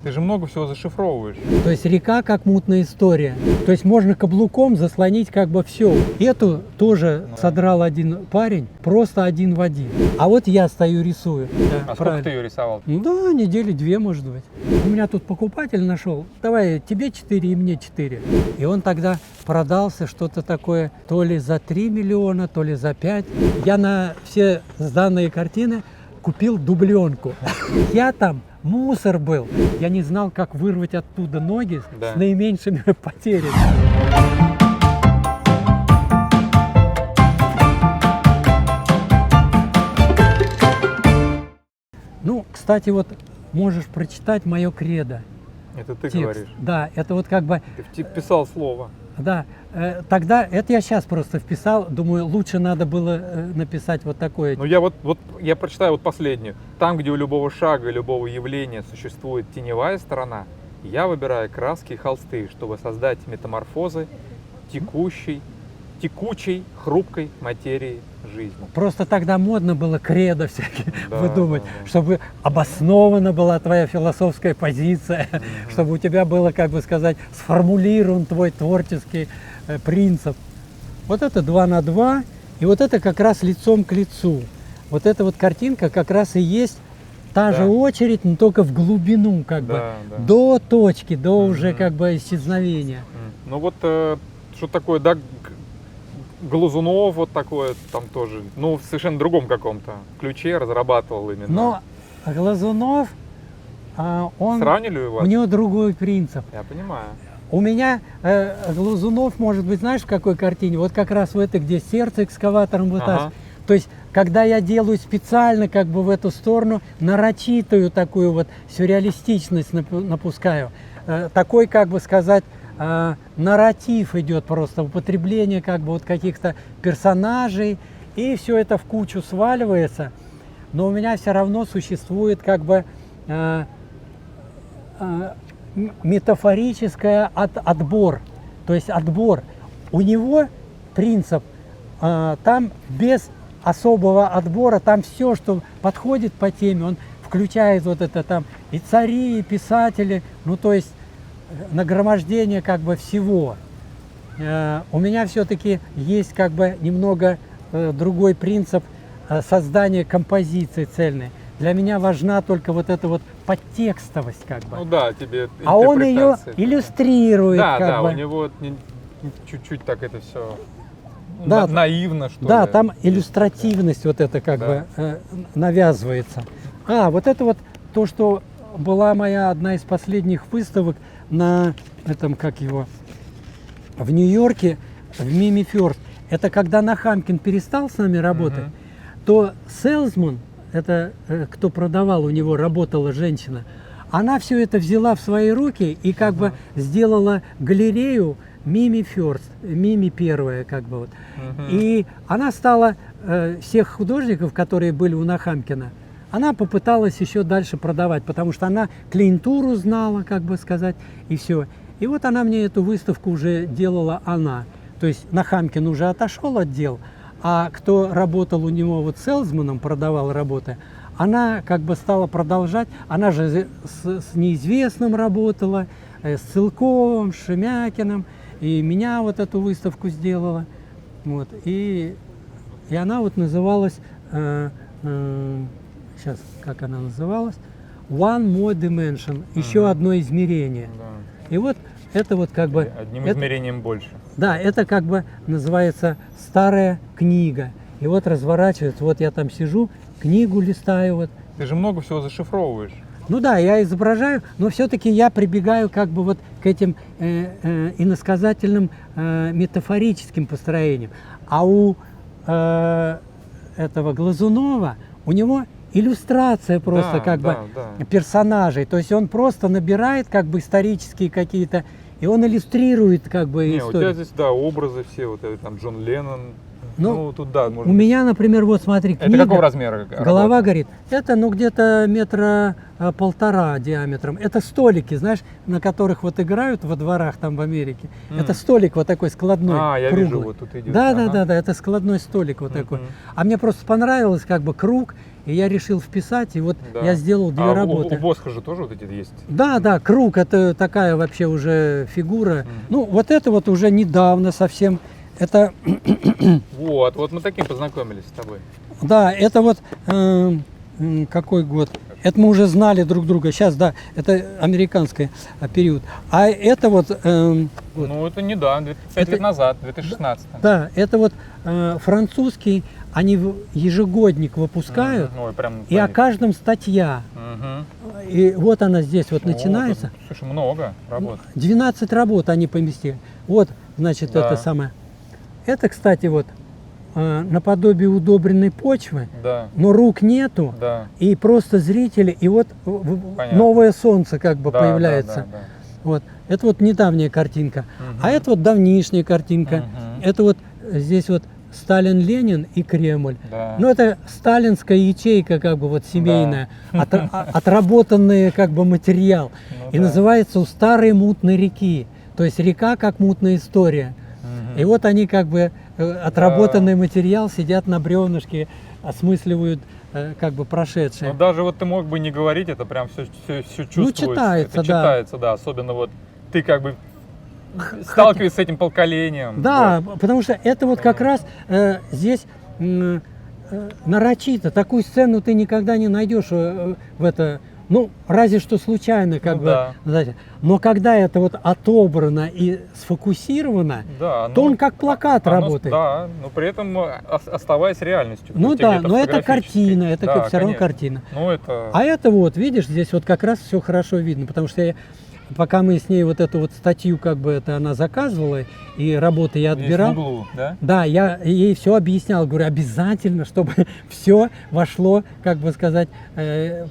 Ты же много всего зашифровываешь. То есть река как мутная история. То есть можно каблуком заслонить как бы все. Эту тоже содрал один парень, просто один в один. А вот я стою рисую. Да, А сколько ты ее рисовал? Ну да, недели 2, может быть. У меня тут покупатель нашел. Давай, тебе 4 и мне 4. И он тогда продался что-то такое, то ли за 3 миллиона, то ли за 5. Я на все сданные картины купил дубленку. Я там мусор был. Я не знал, как вырвать оттуда ноги с наименьшими потерями. Ну, кстати, вот можешь прочитать мое кредо. Это ты Текст. говоришь. Да, это вот как бы... Ты вписал слово. Да, тогда это я сейчас просто вписал. Думаю, лучше надо было написать вот такое. Ну я вот я прочитаю вот последнюю. Там, где у любого шага, любого явления существует теневая сторона, я выбираю краски и холсты, чтобы создать метаморфозы текучей, хрупкой материи жизни. Просто тогда модно было кредо всякие выдумать, да. чтобы обоснована была твоя философская позиция, чтобы у тебя было, как бы сказать, сформулирован твой творческий принцип. Вот это 2 на 2, и вот это как раз лицом к лицу. Вот эта вот картинка как раз и есть та же очередь, но только в глубину, как бы, до точки, до уже как бы исчезновения. Ну вот что такое, да, Глазунов вот такое там тоже, ну в совершенно другом каком-то ключе разрабатывал именно. Но Глазунов, он, сравнили у вас? у него другой принцип. Я понимаю. У меня Глазунов, может быть, знаешь, в какой картине? Вот как раз в этой, где сердце экскаватором вытаскивает. То есть, когда я делаю специально как бы в эту сторону, нарочитую такую вот сюрреалистичность напускаю, такой, как бы сказать, нарратив идет просто, употребление как бы вот каких-то персонажей, и все это в кучу сваливается, но у меня все равно существует как бы метафорическое отбор, то есть отбор. У него принцип, там без особого отбора, там все, что подходит по теме, он включает вот это там и цари, и писатели, ну то есть нагромождение как бы всего. У меня все-таки есть как бы немного другой принцип создания композиции цельной. Для меня важна только вот эта вот подтекстовость как бы. Ну да, тебе а он ее иллюстрирует. Да, как да, бы. у него чуть-чуть так это все наивно, что да, ли. там иллюстративность вот эта как бы навязывается. Вот это вот то, что была моя одна из последних выставок на этом, как его, в Нью-Йорке, в Mimi First. Это когда Нахамкин перестал с нами работать, то Селзман, это кто продавал, у него работала женщина, она все это взяла в свои руки и как бы сделала галерею Mimi First, Mimi первая, как бы вот. И она стала всех художников, которые были у Нахамкина, она попыталась еще дальше продавать, потому что она клиентуру знала, как бы сказать, и все. И вот она мне эту выставку уже делала она. То есть Нахамкин уже отошел от дел, а кто работал у него вот Селзманом, продавал работы, она как бы стала продолжать. Она же с неизвестным работала, с Целковым, с Шемякиным, и меня вот эту выставку сделала. Вот. И она вот называлась... сейчас, как она называлась, One More Dimension, еще одно измерение. И вот это вот как бы... Одним измерением больше. Да, это как бы называется старая книга. И вот разворачивается, вот я там сижу, книгу листаю. Вот. Ты же много всего зашифровываешь. Ну да, я изображаю, но все-таки я прибегаю как бы вот к этим иносказательным метафорическим построениям. А у этого Глазунова, у него иллюстрация просто как бы персонажей, то есть он просто набирает как бы исторические какие-то, и он иллюстрирует как бы историю. У тебя здесь, образы все, вот это там Джон Леннон, Ну, тут да, может у быть. меня, например, вот смотри, Это книга, какого размера? голова работа? горит. Это, ну, где-то метра 1,5 диаметром. Это столики, знаешь, на которых вот играют во дворах там в Америке. Это столик вот такой складной, Я круглый. вижу, вот тут идет. Да, Ага. да, да, да, это складной столик вот такой. Мгм. А мне просто понравилось как бы круг, и я решил вписать, и вот Да. я сделал две А работы. у Босха же тоже вот эти есть? Да, да, круг это такая вообще уже фигура. Ну, вот это вот уже недавно совсем. Это, Вот мы таким познакомились с тобой. да, это вот какой год? Это мы уже знали друг друга. Сейчас, да, это американский период. А это вот, вот, Ну, это недавно, 5 Это- лет назад, 2016. да, это вот французский, они ежегодник выпускают, Ой, прям. и о каждом статья. Мгм. И вот она здесь вот О, начинается. тут, слушай, много работ. 12 работ они поместили. Вот, значит, Да. это самое. Это, кстати, вот наподобие удобренной почвы, Да, но рук нету, да. и просто зрители, и вот Понятно. новое солнце как бы Да, появляется. да, да, Вот. Это вот недавняя картинка. Мгм. А это вот давнишняя картинка. Мгм. Это вот здесь вот Сталин, Ленин и Кремль. да. Ну, это сталинская ячейка, как бы вот семейная, отработанный как бы материал. Ну И да. называется «У старой мутной реки». То есть река как мутная история. Мгм. И вот они как бы отработанный материал сидят на бревнышке, осмысливают как бы прошедшее. Ну, даже вот ты мог бы не говорить, это прям все чувствуется. читается, это да. читается, да. Особенно вот ты как бы сталкиваешься с этим поколением. Да, вот. потому что это вот как раз здесь нарочито. Такую сцену ты никогда не найдешь в это. Ну, разве что случайно, как Ну бы, да. знаете. Но когда это вот отобрано и сфокусировано, Да, то он как плакат оно- работает. Да, но при этом оставаясь реальностью. Ну то есть да, где-то но это фотографической. картина, это Да, все равно конечно. картина. Ну это. А это вот, видишь, здесь вот как раз все хорошо видно, потому что пока мы с ней вот эту вот статью, как бы это она заказывала, и работы я Здесь отбирал. в углу, да? Да, я ей все объяснял, говорю, обязательно, чтобы все вошло, как бы сказать,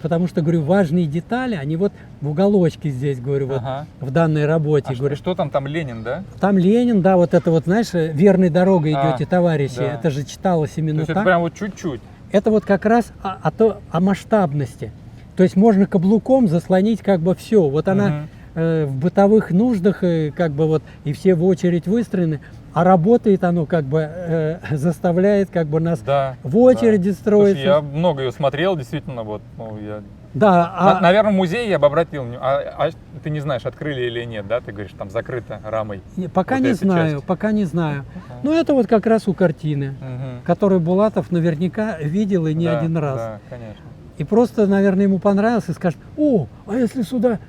потому что, говорю, важные детали, они вот в уголочке здесь, говорю, вот Ага. в данной работе, А говорю. что там Ленин, да? Там Ленин, да, вот это вот, знаешь, верной дорогой А, идете, товарищи, да. это же читалось То именно есть так. это прям вот чуть-чуть. Это вот как раз о масштабности. То есть можно каблуком заслонить как бы все. Вот она Мгм. в бытовых нуждах как бы вот и все в очередь выстроены, а работает оно как бы заставляет как бы нас Да. в очереди да. строиться. Слушай, я много ее смотрел, действительно, вот. Ну, я... Да, Наверное, в музее я бы обратил внимание. А ты не знаешь, открыли или нет, да? Ты говоришь, там закрыто рамой. пока вот не эта знаю, часть. пока не знаю. Ну это вот как раз у картины, Мгм. которую Булатов наверняка видел и не Да, один раз. Да, конечно. И просто, наверное, ему понравилось и скажет: о, а если сюда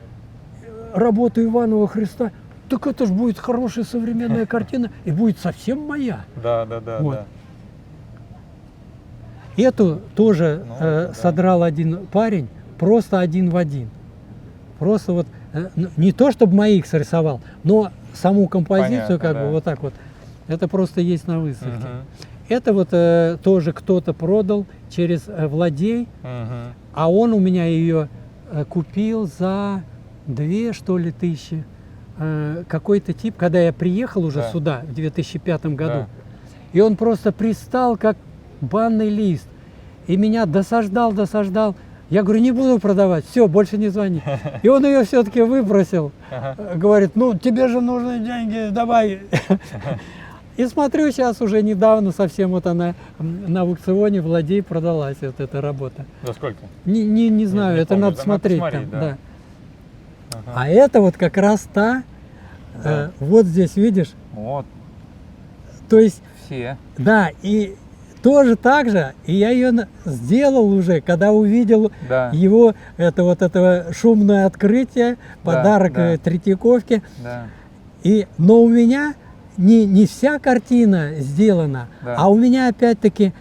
работа Иванова Христа, так это ж будет хорошая современная картина и будет совсем моя. Да, да, да, Вот. да. Эту тоже Ну, да. содрал один парень, просто один в один. Просто вот, не то чтобы моих срисовал, но саму композицию Понятно, как да. бы вот так вот. Это просто есть на выставке. Мгм. Это вот тоже кто-то продал через Владей, Мгм. а он у меня ее купил за 2, что ли, тысячи. Какой-то тип, когда я приехал уже Да. сюда в 2005 году, Да. и он просто пристал как банный лист. И меня досаждал. Я говорю, не буду продавать, все, больше не звони. И он ее все-таки выбросил. Ага. Говорит, ну тебе же нужны деньги, давай. И смотрю, сейчас уже недавно совсем вот она на аукционе Владей продалась, вот эта работа. За сколько? Не знаю, не это помню, надо да, смотреть. посмотреть, там, да. да. Ага. А это вот как раз та, Да. вот здесь, видишь, Вот, то есть, все. да, и тоже так же, и я ее сделал уже, когда увидел Да. его, это шумное открытие, подарок да. Третьяковке, Да. но у меня не вся картина сделана, Да. а у меня опять-таки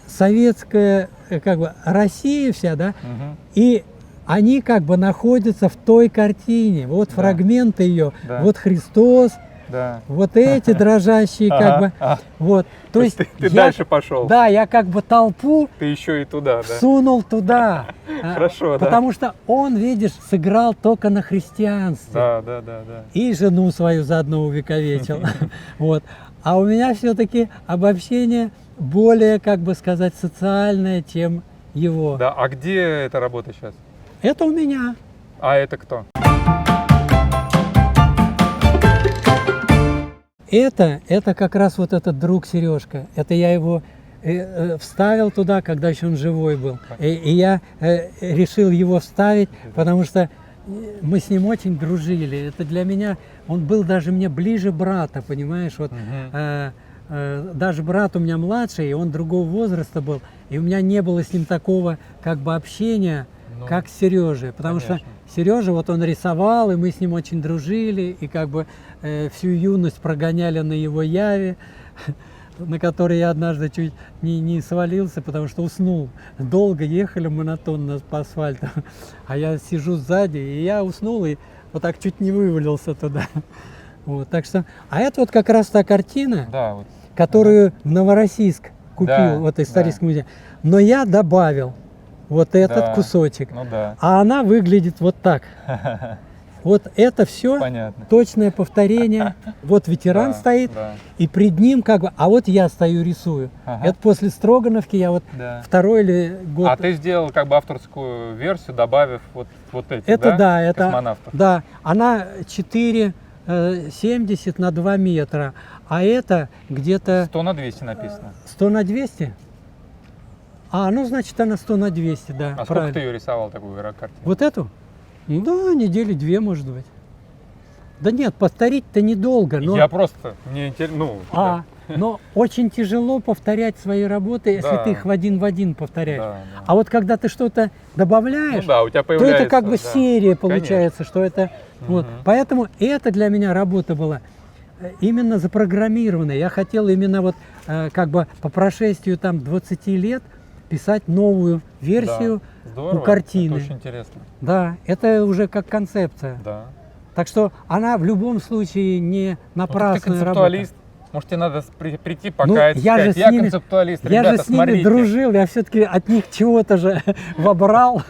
советская, как бы, Россия вся, да, Мгм. и они как бы находятся в той картине. Вот Да. фрагменты ее, Да. вот Христос, Да. вот эти дрожащие, как Ага, бы, ага. вот. То есть ты я- дальше пошел. Да, я как бы толпу Ты еще и туда, да. всунул туда. Хорошо, да. Потому что он, видишь, сыграл только на христианстве. Да, да, да, да. И жену свою заодно увековечил. Вот. А у меня все-таки обобщение более, как бы сказать, социальная, чем его. Да, а где эта работа сейчас? Это у меня. А это кто? Это как раз вот этот друг Сережка. Это я его вставил туда, когда еще он живой был. И я решил его вставить, потому что мы с ним очень дружили. Это для меня, он был даже мне ближе брата, понимаешь? Вот, даже брат у меня младший, и он другого возраста был. И у меня не было с ним такого как бы общения, Ну, как с Сережей. Потому конечно. что Сережа, вот он рисовал, и мы с ним очень дружили, и как бы всю юность прогоняли на его Яве, на которой я однажды чуть не свалился, потому что уснул. Долго ехали монотонно по асфальту, а я сижу сзади, и я уснул, и вот так чуть не вывалился туда. Вот, так что, а это вот как раз та картина, Да, вот. которую в Новороссийск купил, Да, вот да. исторический музей. Но я добавил вот этот Да. кусочек, Ну да. а она выглядит вот так. Вот это все Понятно. точное повторение. Вот ветеран Да, стоит, да. и пред ним как бы, а вот я стою рисую. Ага. Это после Строгановки, я вот Да. второй или год. А ты сделал как бы авторскую версию, добавив вот эти, Это да, это космонавтов? да, она 4,70 на 2 метра, а это где-то 100 на 200 написано. 100 на 200. А, ну значит она 100 на 200, да, А сколько правильно. ты ее рисовал, такую картину? Вот эту? Ну да, недели 2, может быть. Да нет, повторить-то недолго, но... Я просто, мне интересно, ну, Но очень тяжело повторять свои работы, если Да. ты их в один да, повторяешь. да. А вот когда ты что-то добавляешь, Ну да, у тебя то появляется... это как бы да. серия получается, что это... Вот. Мгм. Поэтому это для меня работа была именно запрограммированная. Я хотел именно вот как бы по прошествию там 20 лет писать новую версию. Да. Здорово, у картины. Это очень интересно. Да, это уже как концепция. Да. Так что она в любом случае не Ну, так ты напрасная работа. концептуалист. Может, тебе надо прийти, Ну, покаяться, я же сказать, с я ними- концептуалист, Я ребята, же с ними смотрите. дружил, я все-таки от них чего-то же вобрал.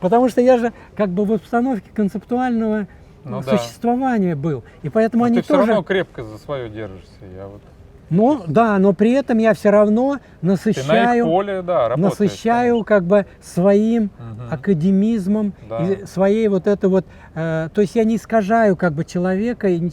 Потому что я же как бы в обстановке концептуального Ну да. существования был. И поэтому Но они ты все тоже... равно крепко за свое держишься. Я вот... Ну да, но при этом я все равно Ты на их насыщаю, поле, да, работаешь. насыщаю как бы своим Мгм. академизмом, Да. и своей вот это вот... то есть я не искажаю как бы человека и Мгм.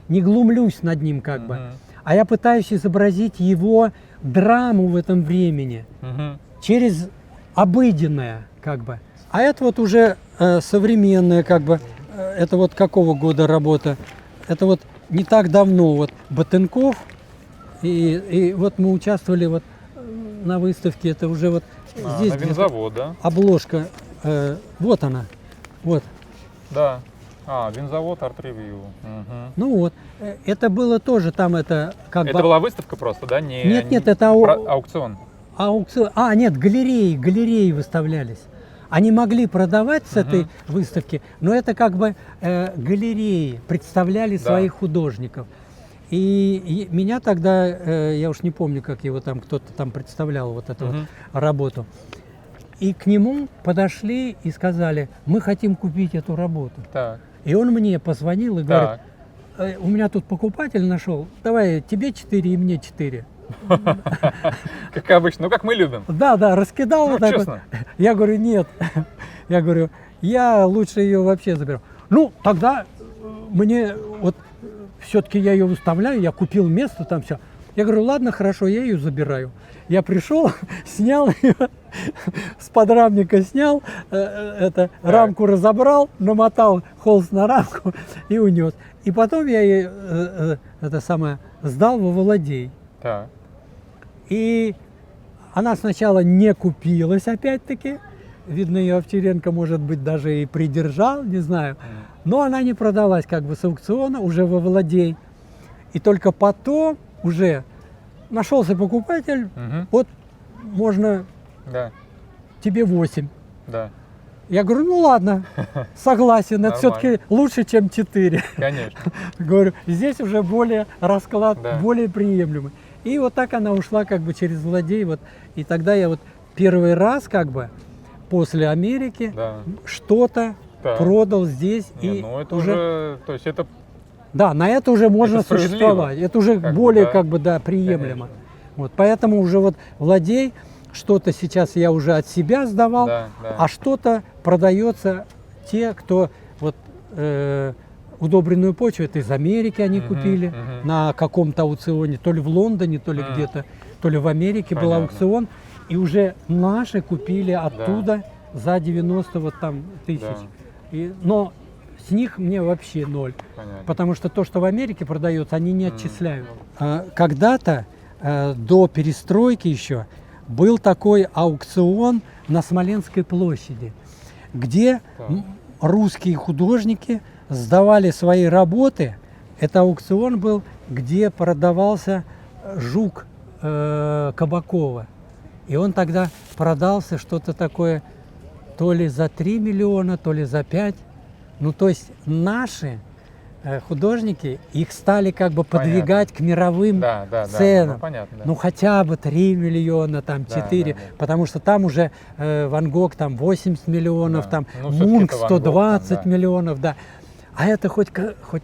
не глумлюсь над ним как бы. Мгм. А я пытаюсь изобразить его драму в этом времени Мгм. через обыденное как бы. А это вот уже современная как бы, это вот какого года работа? Это вот не так давно вот Ботынков, и вот мы участвовали вот на выставке, это уже вот здесь На где-то винзавод, да? обложка, вот она, вот. Да. Винзавод, арт-ревью. Мгм. Ну вот, это было тоже там это как Это бы... была выставка просто, да? Нет, не это аукцион. аукцион. Нет, галереи выставлялись. Они могли продавать с этой выставки, но это как бы галереи представляли Да. своих художников. И меня тогда, я уж не помню, как его там кто-то там представлял вот эту вот Мгм. работу. И к нему подошли и сказали: мы хотим купить эту работу. Так. И он мне позвонил и говорит: Так. у меня тут покупатель нашел, давай тебе 4 и мне 4. Как обычно, ну как мы любим. Да, раскидал Ну, вот так вот. честно. Я говорю: нет. Я говорю: я лучше ее вообще заберу. Ну, тогда мне вот все-таки я ее выставляю, я купил место там все. Я говорю: ладно, хорошо, я ее забираю. Я пришел, снял ее, с подрамника снял, рамку разобрал, намотал холст на рамку и унес. И потом я ей это самое сдал во Владей. Так. И она сначала не купилась опять-таки. Видно, ее Овчаренко, может быть, даже и придержал, не знаю. Но она не продалась как бы с аукциона уже во Владей. И только потом уже нашелся покупатель, Мгм. вот можно Да. тебе 8. Да. Я говорю: ну ладно, согласен, это Нормально. все-таки лучше, чем 4. Конечно. Говорю, здесь уже более расклад, Да. более приемлемый. И вот так она ушла как бы через Владей. Вот. И тогда я вот первый раз как бы после Америки Да. что-то Так. продал здесь. Не, и ну это уже, то есть это Да, на это уже можно справедливо. существовать. Это уже Как бы, более да. как бы, да, приемлемо. Вот, поэтому уже вот владей, что-то сейчас я уже от себя сдавал, Да, да. а что-то продается те, кто вот удобренную почву, это из Америки они Мгм, купили мгм. на каком-то аукционе, то ли в Лондоне, то ли где-то, то ли в Америке был Понятно. аукцион, и уже наши купили оттуда за 90 вот там тысяч. Да. Но с них мне вообще ноль. Понятно. Потому что то, что в Америке продается, они не Мгм. отчисляют. Когда-то, до перестройки еще, был такой аукцион на Смоленской площади, где Так. русские художники сдавали свои работы. Это аукцион был, где продавался жук Кабакова. И он тогда продался что-то такое то ли за 3 миллиона, то ли за 5. Ну, то есть наши художники, их стали как бы Понятно. подвигать к мировым Да, да, да. ценам. Ну, понятно, да. Ну, хотя бы 3 миллиона, там, Да, 4, да, да. потому что там уже Ван Гог там 80 миллионов, Да. там Ну, всё-таки Мунк это Ван Гог, 120 там, да. миллионов, да. А это хоть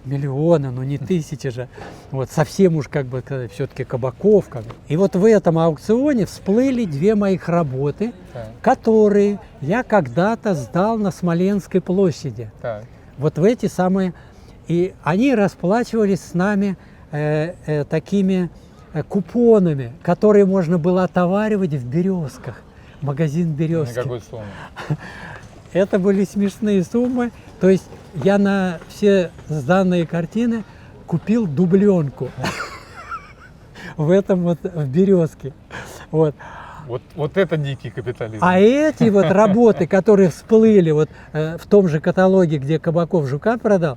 миллионы, но не тысячи же. Вот совсем уж как бы все-таки Кабаков. Как бы. И вот в этом аукционе всплыли две моих работы, Так, которые я когда-то сдал на Смоленской площади. так. Вот в эти самые... И они расплачивались с нами такими купонами, которые можно было отоваривать в «Березках». Магазин «Березки». Никакой суммы. Это были смешные суммы. То есть я на все сданные картины купил дубленку в этом вот, в «Березке». Вот. Вот это дикий капитализм. А эти вот работы, которые всплыли вот в том же каталоге, где Кабаков жука продал,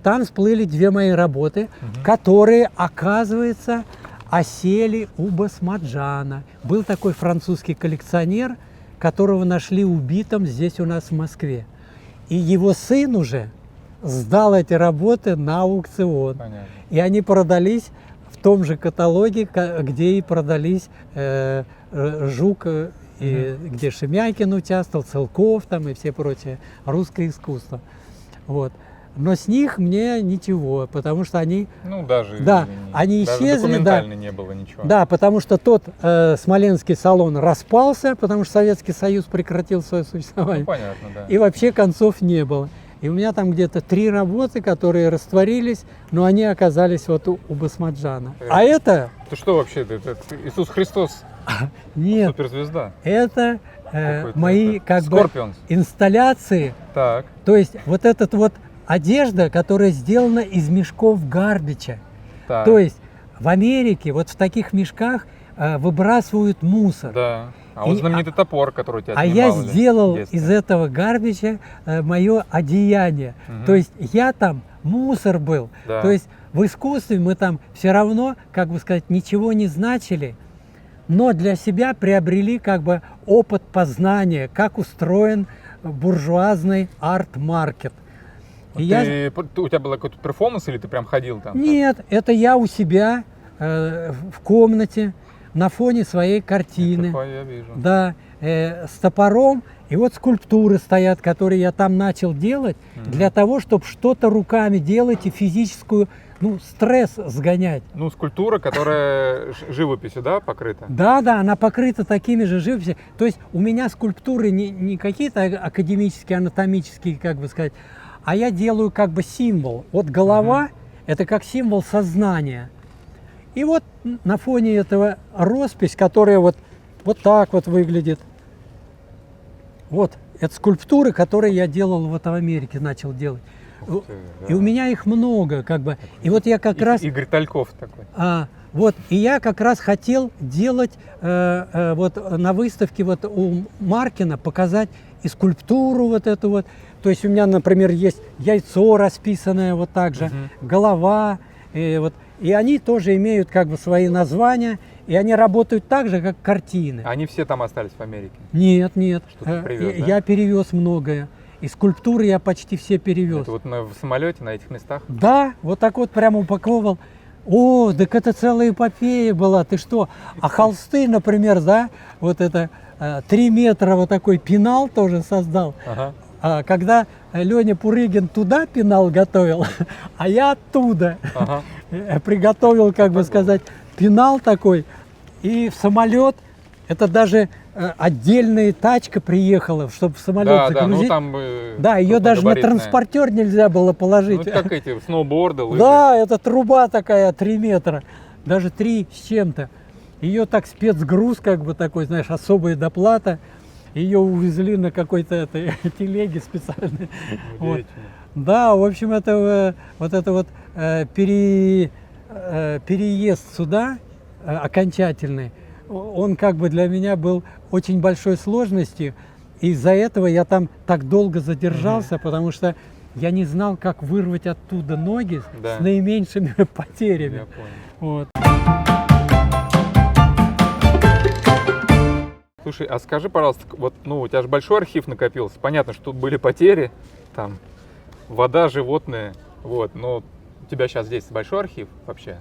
там всплыли две мои работы, которые, оказывается, осели у Басмаджана. Был такой французский коллекционер, которого нашли убитым здесь у нас в Москве. И его сын уже сдал эти работы на аукцион. Понятно. И они продались в том же каталоге, где и продались Жук, и где Шемякин участвовал, Целков там и все прочее, русское искусство. Вот. Но с них мне ничего, потому что они... Ну, даже, Да, они даже исчезли, документально не было ничего. Да, потому что тот смоленский салон распался, потому что Советский Союз прекратил свое Ну, существование. понятно, да. И вообще концов не было. И у меня там где-то 3 работы, которые растворились, но они оказались вот у Басмаджана. А это... Ты что вообще? Это Иисус Христос, Нет, суперзвезда. это Какой-то мои это как бы Скорпионс. инсталляции. Так, То есть вот этот вот одежда, которая сделана из мешков гарбича. так. То есть в Америке вот в таких мешках выбрасывают мусор. Да. А вот И- знаменитый топор, который у тебя А я отнимал, или сделал в детстве? из этого гарбича мое одеяние. Мгм. То есть я там мусор был. Да. То есть в искусстве мы там все равно, как бы сказать, ничего не значили, но для себя приобрели как бы опыт познания, как устроен буржуазный арт-маркет. И я... У тебя был какой-то перформанс, или ты прям ходил там? Нет, это я у себя в комнате на фоне своей Это картины. я вижу. Да, с топором. И вот скульптуры стоят, которые я там начал делать, для того, чтобы что-то руками делать и физическую, ну, стресс сгонять. Ну, скульптура, которая живописью, да, покрыта? Да, да, она покрыта такими же живописями. То есть у меня скульптуры не какие-то академические, анатомические, как бы сказать, а я делаю как бы символ. Вот голова – это как символ сознания. И вот на фоне этого роспись, которая вот так вот выглядит. Вот, это скульптуры, которые я делал вот в Америке, начал делать. Ух ты, И у да. меня их много, как бы. И вот я как раз... Игорь Тальков такой. Вот, и я как раз хотел делать вот на выставке вот у Маркина, показать и скульптуру вот эту вот. То есть у меня, например, есть яйцо расписанное вот так же, голова, и они тоже имеют как бы свои названия, и они работают так же, как картины. Они все там остались в Америке. Нет, нет, Что ты привез, да? я перевез многое. И скульптуры я почти все перевез. Это вот в самолете на этих местах? Да, вот так вот прямо упаковывал. О, так это целая эпопея была, ты что? А холсты, например, да, вот это 3 метра вот такой пенал тоже создал. Ага. А когда Леня Пурыгин туда пенал готовил, а я оттуда Ага. приготовил, как бы сказать, пенал такой. и в самолет. Это даже отдельная тачка приехала, чтобы в самолет Да, да, ну загрузить. там... Да, ее даже на крупногабаритная. транспортер нельзя было Ну, положить. это как эти сноуборды, лыжи. Да, это труба такая 3 метра, даже 3 с чем-то. Ее так спецгруз, как бы такой, знаешь, особая доплата. Ее увезли на какой-то этой телеге специальной. Вот. Удивительно. Да, в общем, это вот это вот переезд сюда окончательный, он как бы для меня был очень большой сложностью. Из-за этого я там так долго задержался, потому что я не знал, как вырвать оттуда ноги Да. с наименьшими потерями. Я понял. Вот. Слушай, а скажи, пожалуйста, вот, ну, у тебя же большой архив накопился. Понятно, что тут были потери, там, вода, животные, вот, но у тебя сейчас здесь большой архив вообще?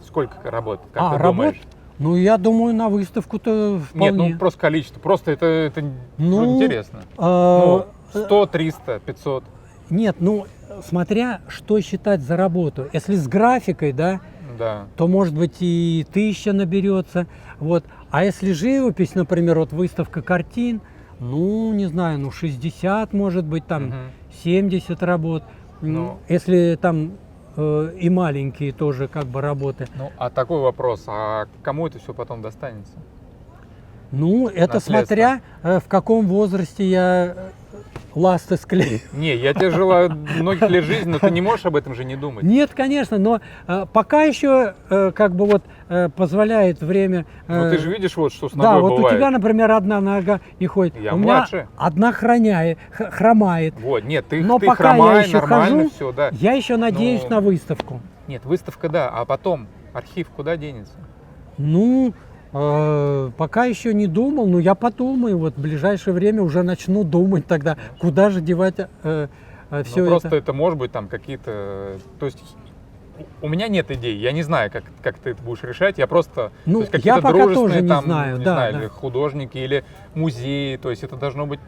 Сколько работ, как ты работ? думаешь? Ну, я думаю, на выставку-то вполне. Нет, ну, просто количество, просто это Ну, интересно. а, Ну, 100, 300, 500, Нет, ну, смотря что считать за работу. Если с графикой, да, да. то, может быть, и 1000 наберется. Вот. А если живопись, например, вот выставка картин, ну, не знаю, ну, 60, может быть, там, Мгм. 70 работ. Ну. Если там и маленькие тоже как бы работы. Ну, а такой вопрос, а кому это все потом достанется? Ну, это Наследство. смотря в каком возрасте я ласты склею. Не, я тебе желаю многих лет жизни, но ты не можешь об этом же не думать. Нет, конечно, но пока еще как бы вот позволяет время. Ну, ты же видишь, вот что с Да, ногой вот бывает. у тебя, например, одна нога не ходит. Я у меня младше. одна хромает. Вот, нет, ты Но пока хромай, я еще нормально хожу, все, да. я еще надеюсь Ну, на выставку. Нет, выставка, да, а потом архив куда денется? Ну, пока еще не думал, но я подумаю. Вот в ближайшее время уже начну думать тогда, куда же девать все Ну, просто это может быть там какие-то... То есть у меня нет идей, я не знаю, как ты это будешь решать, я просто... Ну, то есть какие-то я пока дружественные тоже не там, знаю, не да, знаю, да. или художники, или музеи, то есть это должно быть...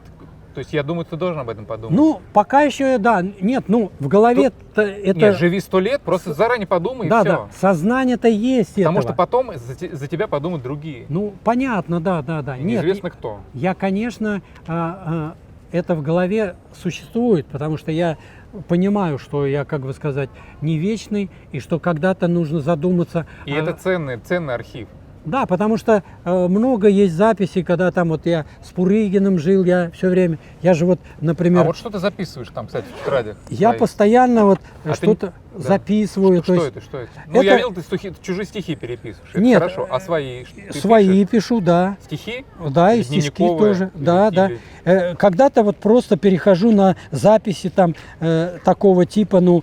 То есть я думаю, ты должен об этом подумать. Ну, пока еще, да, нет, ну, в голове-то это... Нет, живи 100 лет, просто заранее подумай, да, и все. да, сознание-то есть Потому этого. что потом за тебя подумают другие. Ну, понятно, да. И Нет, неизвестно кто. я, конечно, это в голове существует, потому что я понимаю, что я, как бы сказать, не вечный, и что когда-то нужно задуматься. И это ценный архив. Да, потому что много есть записей, когда там вот я с Пурыгиным жил, я все время, я же вот, например, А вот что ты записываешь там, кстати, в тетради? я своей? постоянно вот А ты что-то да. записываю. Что то есть это, что это? Ну, я это- видел, ты чужие стихи переписываешь. Это Нет, хорошо. А свои? Ты свои пишешь? пишу, да. Стихи? Да, и Или стишки дневниковые? тоже. Да, Или- да. или- Когда-то вот просто перехожу на записи там такого типа, ну,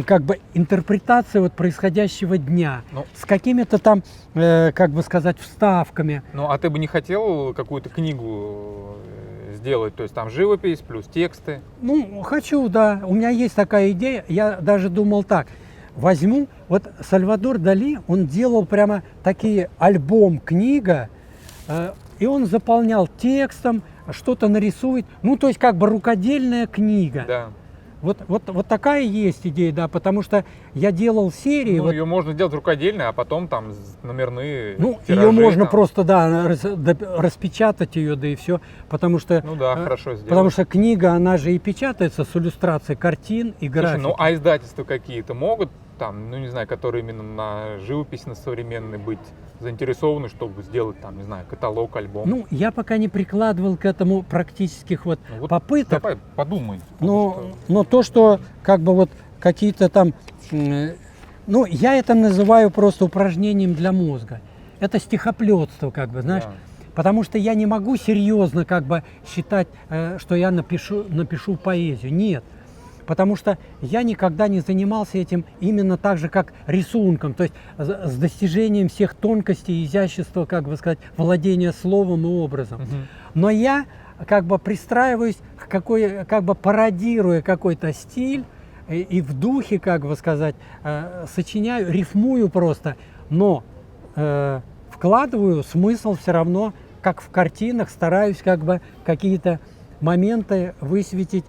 как бы интерпретации вот происходящего дня. Ну. С какими-то там, как бы сказать, вставками. Ну, а ты бы не хотел какую-то книгу сделать? То есть там живопись плюс тексты? Ну, хочу, да. У меня есть такая идея. Я даже думал так. Возьму, вот Сальвадор Дали, он делал прямо такие альбом-книга, и он заполнял текстом, что-то нарисует. Ну, то есть как бы рукодельная книга. Да. Вот такая есть идея, да, потому что я делал серии. Ну, вот, ее можно сделать рукодельной, а потом там номерные ну, тиражи ее можно там. просто, да, распечатать ее, да и все, потому что, Ну да, хорошо сделать. потому что книга, она же и печатается с иллюстрацией картин и Слушай, графики. ну а издательства какие-то могут там, ну не знаю, которые именно на живопись, на современной быть заинтересованы, чтобы сделать там, не знаю, каталог, альбом? Ну, я пока не прикладывал к этому практических вот Ну, вот попыток, Давай подумай. потому что- но то, что как бы вот какие-то там, ну, я это называю просто упражнением для мозга. Это стихоплетство, как бы, знаешь. Да. Потому что я не могу серьезно как бы считать, что я напишу поэзию. Нет. Потому что я никогда не занимался этим именно так же, как рисунком. То есть с достижением всех тонкостей, изящества, как бы сказать, владения словом и образом. Мгм. Но я как бы пристраиваюсь, как бы пародируя какой-то стиль, и в духе, как бы сказать, сочиняю, рифмую просто, но вкладываю смысл все равно, как в картинах, стараюсь как бы какие-то моменты высветить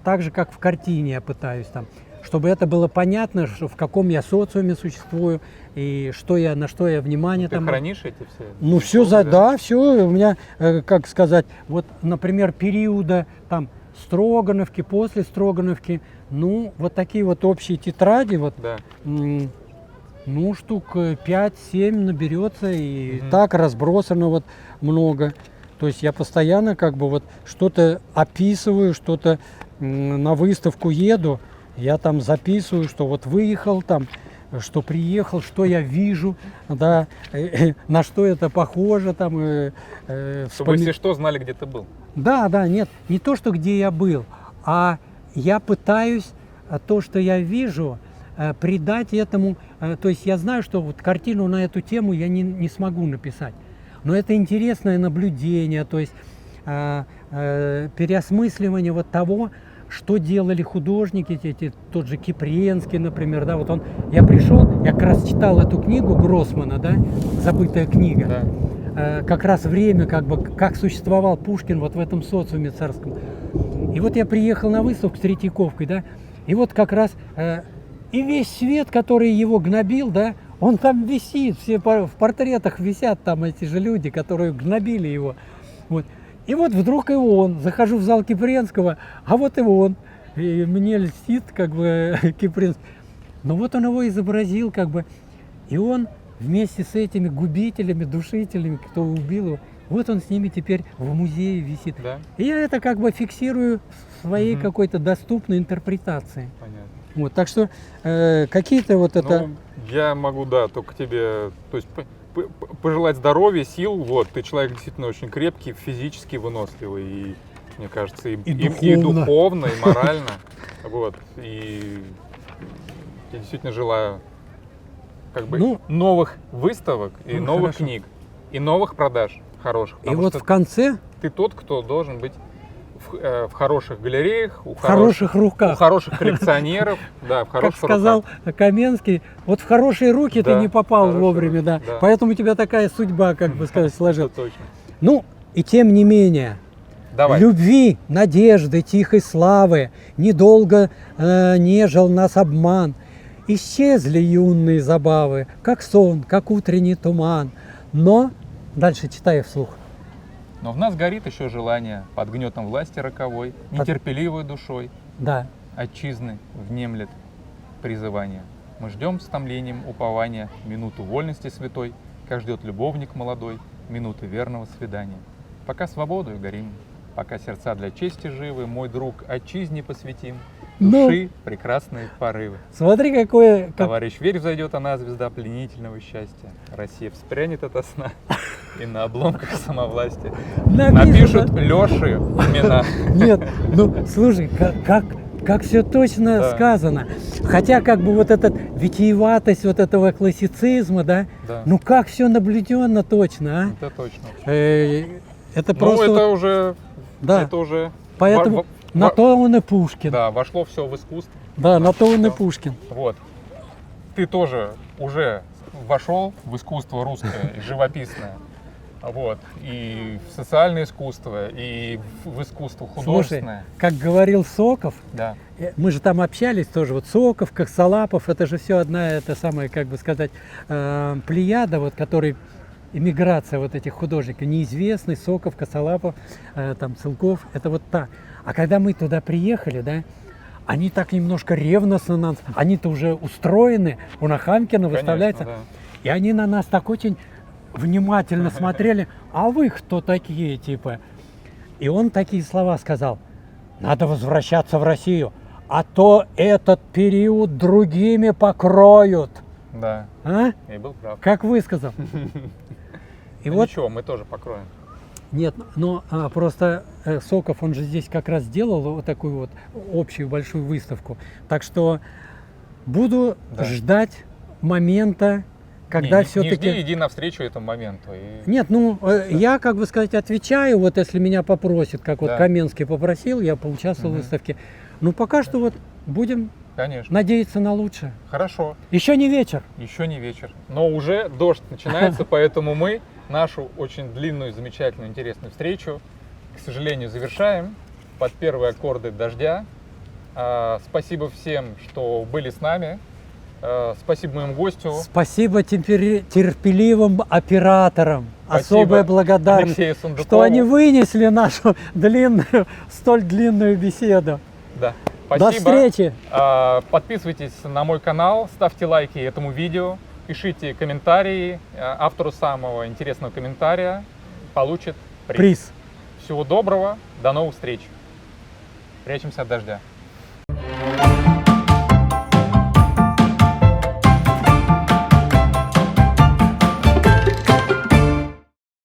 так же, как в картине я пытаюсь там. чтобы это было понятно, что, в каком я социуме существую и что я, на что я внимание Ты там. хранишь эти все? Ну все, да, все. У меня, как сказать, вот, например, периода там Строгановки, после Строгановки, ну, вот такие вот общие тетради, вот, Да. ну, штук 5-7 наберется, и Мгм. так разбросано вот много. То есть я постоянно как бы вот что-то описываю, что-то на выставку еду, я там записываю, что вот выехал там, что приехал, что я вижу, да, на что это похоже там. Чтобы, если что, знали, где ты был. Да, нет, не то, что где я был, а я пытаюсь то, что я вижу, придать этому, то есть я знаю, что вот картину на эту тему я не смогу написать, но это интересное наблюдение, то есть переосмысливание вот того, что делали художники, тот же Кипренский, например, да, вот я пришел, я как раз читал эту книгу Гроссмана, да, «Забытая книга», Да. как раз время, как бы, как существовал Пушкин вот в этом социуме царском. И вот я приехал на выставку с Третьяковкой, да, и вот как раз и весь свет, который его гнобил, да, он там висит, все в портретах висят там эти же люди, которые гнобили его. Вот. И вот вдруг и он, захожу в зал Кипренского, а вот и он, и мне льстит как бы Кипренский. Но вот он его изобразил как бы, и он вместе с этими губителями, душителями, кто убил его, вот он с ними теперь в музее висит. Да? И я это как бы фиксирую в своей какой-то доступной интерпретации. Понятно. Вот, так что какие-то вот это... Ну, я могу, да, только тебе, то есть пожелать здоровья, сил. Вот, ты человек действительно очень крепкий, физически выносливый, и, мне кажется, и духовно, и морально. Вот, и я действительно желаю как бы новых выставок и новых книг, и новых продаж хороших. И вот в конце... Ты тот, кто должен быть в хороших галереях, в хороших руках, у хороших коллекционеров, да, в хороших как сказал Каменский, вот в хорошие руки ты не попал вовремя, да, поэтому у тебя такая судьба, как бы сказать, сложилась. Ну, и тем не менее, любви, надежды, тихой славы, недолго нежил нас обман, исчезли юные забавы, как сон, как утренний туман, но, дальше читаю вслух. Но в нас горит еще желание под гнетом власти роковой, нетерпеливой душой. Да. Отчизны внемлет призывание. Мы ждем с томлением упования минуту вольности святой, как ждет любовник молодой минуты верного свидания. Пока свободою горим, пока сердца для чести живы, мой друг, отчизне посвятим души прекрасные порывы. Смотри, какое... Товарищ, верь, взойдет она, звезда пленительного счастья. Россия вспрянет ото сна, и на обломках самовластия напишут Леши имена. Нет, ну слушай, как все точно сказано. Хотя как бы вот эта витиеватость вот этого классицизма, да, ну как все наблюденно точно, а? Это точно. Это просто... Ну это уже... Да. Это уже... Поэтому на то он и Пушкин. Да, вошло все в искусство. Да, на то он и Пушкин. Вот. Ты тоже уже вошел в искусство русское, живописное. Вот. И в социальное искусство, и в искусство художественное. Слушай, как говорил Соков, да. Мы же там общались тоже, вот Соков, Косолапов, это же все одна, это самая, как бы сказать, плеяда, вот, который, эмиграция вот этих художников, неизвестный, Соков, Косолапов, там, Целков, это вот так. А когда мы туда приехали, да, они так немножко ревностно нас, они-то уже устроены, у Нахамкина выставляется, да. И они на нас так очень внимательно смотрели, а вы кто такие, типа? И он такие слова сказал: надо возвращаться в Россию, а то этот период другими покроют. Да, а? И был прав. Как высказал. И вот ничего, мы тоже покроем. Нет, но просто Соков, он же здесь как раз сделал вот такую вот общую большую выставку. Так что буду ждать момента, когда все-таки... Не иди навстречу этому моменту. Нет, ну я, как бы сказать, отвечаю, вот если меня попросят, как вот Каменский попросил, я поучаствовал в выставке. Ну пока что вот будем надеяться на лучшее. Хорошо. Еще не вечер. Еще не вечер. Но уже дождь начинается, поэтому мы нашу очень длинную, замечательную, интересную встречу, к сожалению, завершаем под первые аккорды дождя. Спасибо всем, что были с нами. Спасибо моему гостю. Спасибо терпеливым операторам. Спасибо Особая благодарность, Алексею Сундукову. что они вынесли нашу столь длинную беседу. Да. До Спасибо. встречи! Подписывайтесь на мой канал, ставьте лайки этому видео, пишите комментарии. Автору самого интересного комментария получит приз. Приз. Всего доброго, до новых встреч. Прячемся от дождя.